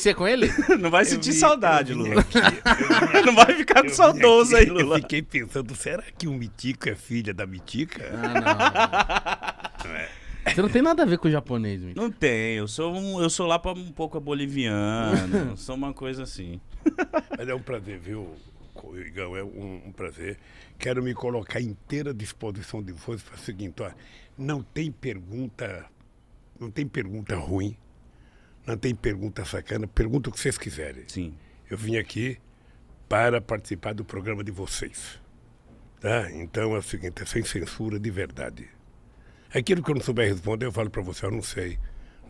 Você com ele? Não vai sentir saudade, Lula. Aqui, Não vai ficar saudoso aí, Lula. Eu fiquei pensando, será que o Mitico é filha da Mitica? Ah, não. Você não tem nada a ver com o japonês, Mitico. Não tem, eu sou lá pra um pouco boliviano, sou uma coisa assim. Mas é um prazer, viu, Igão? É um prazer. Quero me colocar à inteira disposição de vocês para o seguinte, ó, não tem pergunta ruim, não tem pergunta sacana, pergunta o que vocês quiserem. Sim. Eu vim aqui para participar do programa de vocês. Tá? Então é o seguinte, é sem censura de verdade. Aquilo que eu não souber responder, eu falo para você, eu não sei,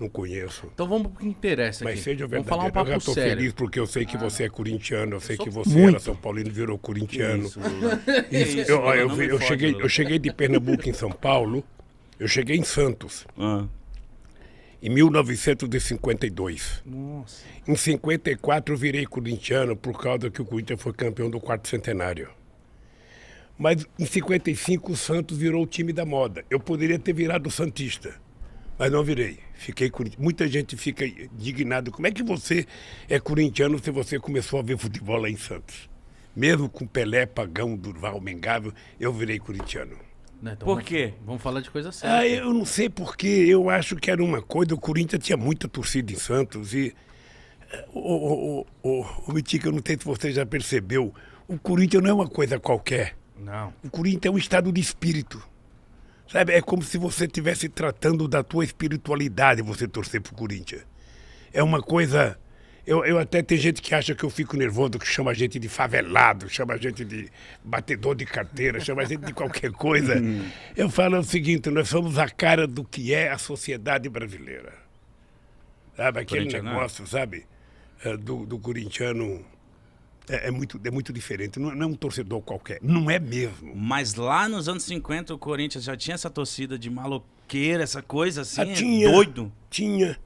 não conheço. Então vamos pro que interessa aqui. Mas seja Vamos falar um verdadeiro. Eu já papo estou sério. feliz porque eu sei que você é corintiano, eu sei que você muito. era São Paulino e virou corintiano. Isso, Lula. Isso, Lula, não me fode, Lula. eu cheguei de Pernambuco em São Paulo, eu cheguei em Santos, Ah, em 1952. Nossa. Em 54 eu virei corintiano por causa que o Corinthians foi campeão do quarto centenário. Mas em 55 o Santos virou o time da moda. Eu poderia ter virado santista, mas não virei. Fiquei corintiano. Muita gente fica indignada. Como é que você é corintiano se você começou a ver futebol lá em Santos? Mesmo com Pelé, Pagão, Durval, Mengável, eu virei corintiano. Não, então Por quê? Vamos falar de coisa séria. Ah, eu não sei porquê, eu acho que era uma coisa, o Corinthians tinha muita torcida em Santos e... O Mitica, eu não sei se você já percebeu, o Corinthians não é uma coisa qualquer. Não. O Corinthians é um estado de espírito. Sabe, é como se você estivesse tratando da tua espiritualidade você torcer pro Corinthians. É uma coisa... Eu até tem gente que acha que eu fico nervoso, que chama a gente de favelado, chama a gente de batedor de carteira, chama a gente de qualquer coisa. Eu falo o seguinte, nós somos a cara do que é a sociedade brasileira. Sabe, aquele Corintiano, negócio, sabe, do corintiano é muito diferente. Não é um torcedor qualquer, não é mesmo. mas lá nos anos 50 o Corinthians já tinha essa torcida de maloqueira, essa coisa assim, Tinha, doido. Tinha.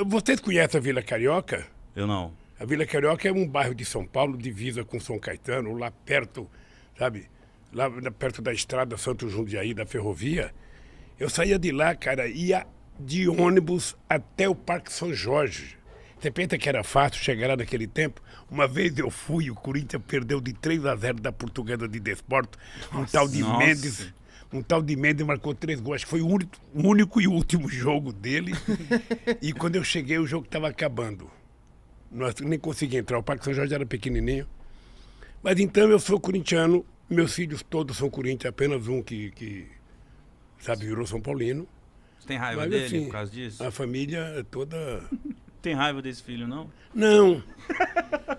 Vocês conhecem a Vila Carioca? Eu não. A Vila Carioca é um bairro de São Paulo, divisa com São Caetano, lá perto, sabe? Lá perto da estrada Santo Jundiaí, da ferrovia. Eu saía de lá, cara, ia de ônibus até o Parque São Jorge. Você pensa que era fácil chegar lá naquele tempo? Uma vez eu fui, o Corinthians perdeu de 3-0 da Portuguesa de Desporto. Um tal de Mendes marcou 3 gols. Acho que foi o único e último jogo dele. E quando eu cheguei, o jogo estava acabando. Nós nem consegui entrar, o Parque São Jorge era pequenininho. Mas então eu sou corintiano, meus filhos todos são corintianos, apenas um que sabe, virou São Paulino. Você tem raiva Mas, dele assim, por causa disso? a família é toda... Tem raiva desse filho, não? Não.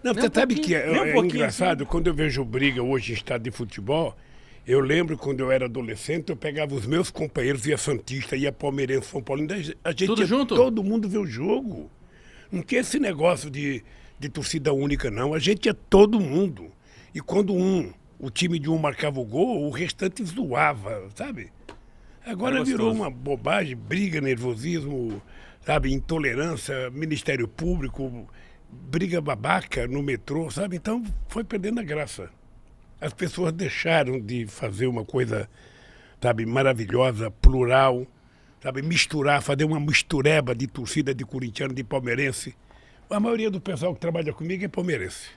Não, você sabe pouquinho. que Nem um é pouquinho, engraçado, quando eu vejo briga hoje em estádio de futebol, eu lembro quando eu era adolescente, eu pegava os meus companheiros, ia Santista, ia Palmeirense, São Paulino, a gente Tudo ia junto? todo mundo ver o jogo. Não tinha esse negócio de torcida única, não. A gente ia todo mundo. E quando o time de um marcava o gol, o restante zoava, sabe? Agora Era virou gostoso. uma bobagem, briga, nervosismo, sabe? Intolerância, Ministério Público, briga babaca no metrô, sabe? Então foi perdendo a graça. As pessoas deixaram de fazer uma coisa, sabe, maravilhosa, plural, sabe, misturar, fazer uma mistureba de torcida de corintiano, de palmeirense. A maioria do pessoal que trabalha comigo é palmeirense.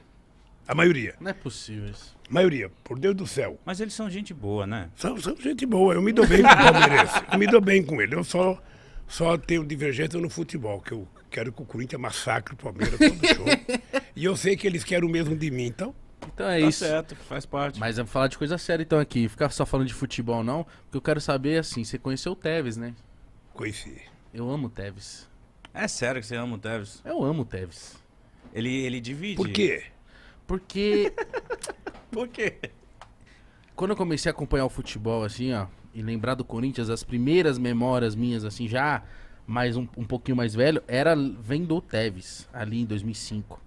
A maioria. Não é possível isso. Maioria, por Deus do céu. Mas eles são gente boa, né? São gente boa, eu me dou bem com o palmeirense. Eu me dou bem com ele. Eu só tenho divergência no futebol, que eu quero que o Corinthians massacre o Palmeiras todo show. E eu sei que eles querem o mesmo de mim, então... Então é Tá isso. certo, faz parte. Mas vamos falar de coisa séria então aqui. Ficar só falando de futebol não, porque eu quero saber assim, você conheceu o Tevez, né? Conheci. Eu amo o Tevez. É sério que você ama o Tevez? Eu amo o Tevez. Ele divide. Por quê? Porque Por quê? quando eu comecei a acompanhar o futebol assim, ó, e lembrar do Corinthians, as primeiras memórias minhas assim, já mais um pouquinho mais velho, era vendo o Tevez, ali em 2005.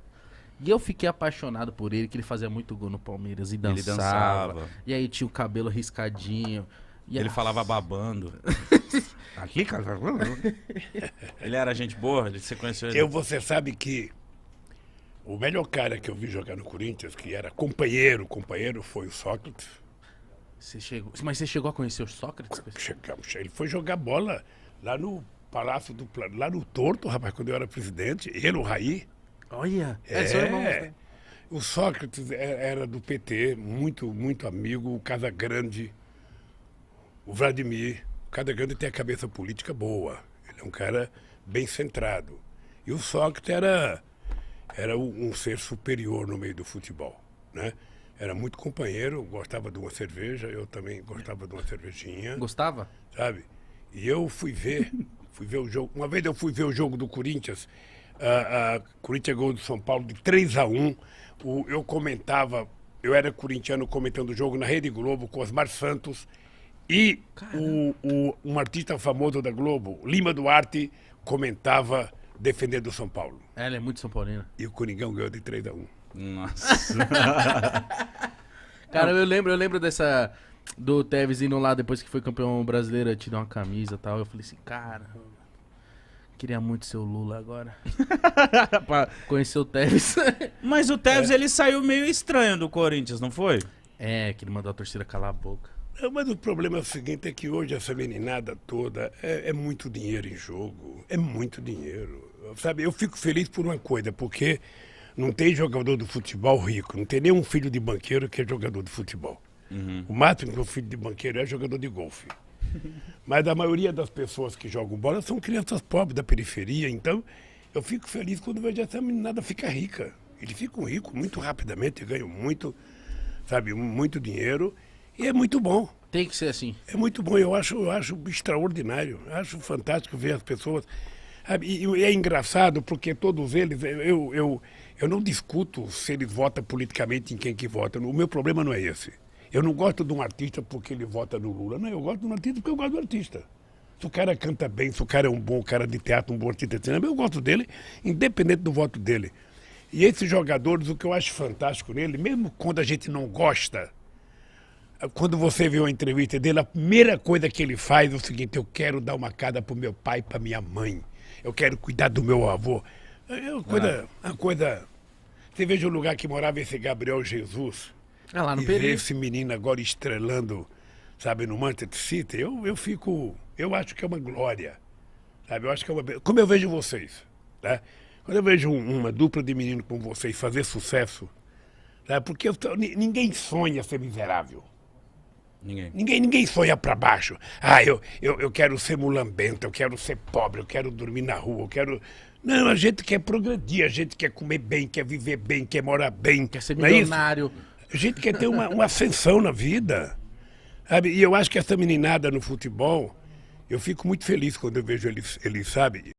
E eu fiquei apaixonado por ele, que ele fazia muito gol no Palmeiras e dançava. Ele dançava. E aí tinha o cabelo riscadinho. E Ele falava babando. Aqui, cara. Ele era gente boa? Você conheceu ele? Você sabe que o melhor cara que eu vi jogar no Corinthians, que era companheiro, foi o Sócrates. Mas você chegou a conhecer o Sócrates? Ele foi jogar bola lá no Palácio lá no Torto, rapaz, quando eu era presidente. Ele, o Raí. Olha, são irmãos, né? O Sócrates era do PT, muito, muito amigo, o Casagrande, o Vladimir. O Casagrande tem a cabeça política boa, ele é um cara bem centrado. E o Sócrates era um ser superior no meio do futebol, né? Era muito companheiro, gostava de uma cerveja, eu também gostava de uma cervejinha. Gostava? Sabe? E eu fui ver o jogo. Uma vez eu fui ver o jogo do Corinthians, Corinthians ganhou do São Paulo de 3-1. Eu comentava, eu era corintiano comentando o jogo na Rede Globo com Osmar Santos e um artista famoso da Globo, Lima Duarte, comentava defendendo o São Paulo. Ela é muito São Paulina. E o Coringão ganhou de 3-1. Nossa. Cara, eu lembro dessa... Do Tevez indo lá depois que foi campeão brasileiro, tirou uma camisa e tal. Eu falei assim, cara... Queria muito ser o Lula agora. Conhecer o Tevez. Mas o Tevez, ele saiu meio estranho do Corinthians, não foi? É, que ele mandou a torcida calar a boca. Não, mas o problema é o seguinte, é que hoje essa meninada toda é muito dinheiro em jogo. É muito dinheiro. Sabe, eu fico feliz por uma coisa, porque não tem jogador de futebol rico, não tem nenhum filho de banqueiro que é jogador de futebol. O máximo que o filho de banqueiro é jogador de golfe. Mas a maioria das pessoas que jogam bola são crianças pobres da periferia, então eu fico feliz quando vejo essa meninada ficar rica. Eles ficam ricos muito rapidamente, ganham muito, sabe, muito dinheiro e é muito bom. Tem que ser assim. É muito bom, eu acho extraordinário, acho fantástico ver as pessoas. Sabe? E é engraçado porque todos eles, eu não discuto se eles votam politicamente em quem que vota, o meu problema não é esse. Eu não gosto de um artista porque ele vota no Lula. Não, eu gosto de um artista porque eu gosto do artista. Se o cara canta bem, se o cara é um bom cara de teatro, um bom artista de cinema, eu gosto dele, independente do voto dele. E esses jogadores, o que eu acho fantástico nele, mesmo quando a gente não gosta, quando você vê uma entrevista dele, a primeira coisa que ele faz é o seguinte: eu quero dar uma casa para o meu pai e para minha mãe. Eu quero cuidar do meu avô. É uma coisa... Você veja o lugar que morava esse Gabriel Jesus... Ah, lá no E ver Peri. esse menino agora estrelando, sabe, no Manchester City, eu acho que é uma glória, sabe, eu acho que é uma... Como eu vejo vocês, né? Quando eu vejo uma dupla de menino como vocês fazer sucesso, sabe, porque ninguém sonha ser miserável. Ninguém sonha pra baixo. Ah, eu quero ser mulambento, eu quero ser pobre, eu quero dormir na rua, eu quero... Não, a gente quer progredir, a gente quer comer bem, quer viver bem, quer morar bem. Quer ser não é isso? milionário. A gente quer ter uma ascensão na vida. Sabe? E eu acho que essa meninada no futebol, eu fico muito feliz quando eu vejo eles, sabe?